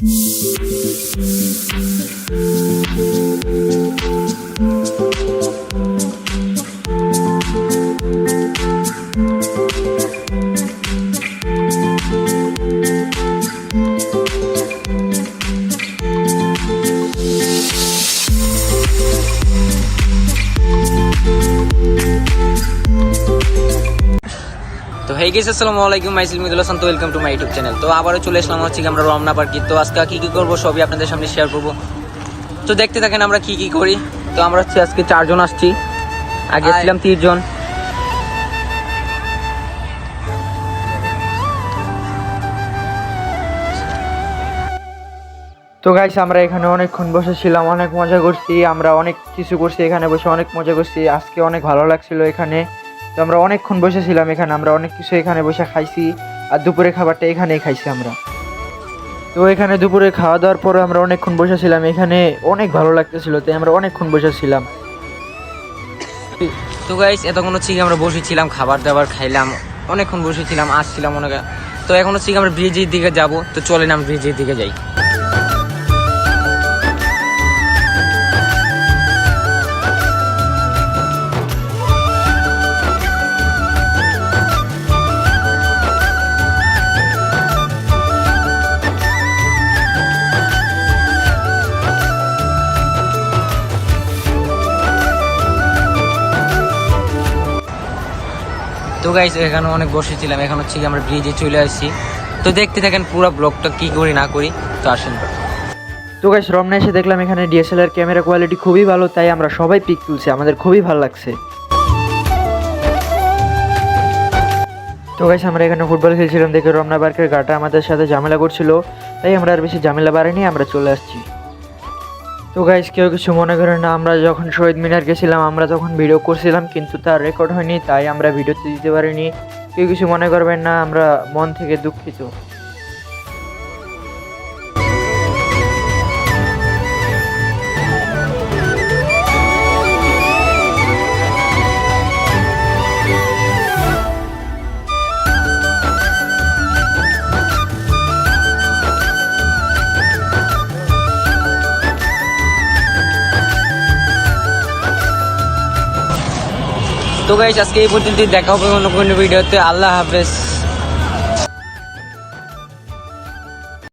তো hey guys, আসসালামু আলাইকুম। মাইসেল মিদুল হাসান। তো welcome to my YouTube channel. তো আবারও চলে আসলাম হচ্ছে আমরা রমনা পার্কে। তো আজকে কি করবো সবই আপনাদের সামনে শেয়ার করবো। তো দেখতে থাকেন আমরা কি করি। তো আমরা হচ্ছে আজকে 4 জন আসছি, আগে ছিলাম 3 জন। তো গাইস, আমরা এখানে অনেকক্ষণ বসেছিলাম, অনেক মজা করছি, আমরা অনেক কিছু করছি এখানে বসে, অনেক মজা করছি। আজকে অনেক ভালো লাগছিল এখানে। তো আমরা অনেকক্ষণ বসেছিলাম এখানে, আমরা অনেক কিছু এখানে বসে খাইছি, আর দুপুরে খাবারটা এখানেই খাইছি আমরা। তো এখানে দুপুরে খাওয়া দাওয়ার পরে আমরা অনেকক্ষণ বসেছিলাম এখানে, অনেক ভালো লাগতেছিল, তাই আমরা অনেকক্ষণ বসেছিলাম। তো গাইস, এতক্ষণ হচ্ছে আমরা বসেছিলাম, খাবার দাবার খাইলাম, অনেকক্ষণ বসেছিলাম, আসছিলাম অনেক। তো এখন হচ্ছে আমরা ব্রিজের দিকে যাব। তো চলেন আমরা ব্রিজের দিকে যাই। তো গাইস, এখানে অনেক বসেছিলাম, এখন হচ্ছে আমরা ব্রিজে চলে আসছি। তো দেখতে থাকেন পুরো ব্লগটা কি করি না করি। তো আসেন। তো গাইস, রমনা এসে দেখলাম এখানে ডিএসএলআর ক্যামেরা কোয়ালিটি খুবই ভালো, তাই আমরা সবাই পিক তুলছি, আমাদের খুবই ভালো লাগছে। তো গাইস, আমরা এখানে ফুটবল খেলছিলাম দেখে রমনা পার্কের গাটা আমাদের সাথে ঝামেলা করছিল, তাই আমরা আর বেশি ঝামেলা বাড়াইনি, আমরা চলে আসছি। তো গাইস, কেউ কিছু মনে করেন না, আমরা যখন শহীদ মিনার গেছিলাম আমরা তখন ভিডিও করছিলাম, কিন্তু তার রেকর্ড হয়নি, তাই আমরা ভিডিওতে দিতে পারিনি। কেউ কিছু মনে করবেন না, আমরা মন থেকে দুঃখিত। তো গাইস, আজকে এই পর্যন্ত, দেখা হবে অন্য কোনো ভিডিওতে। আল্লাহ হাফেজ।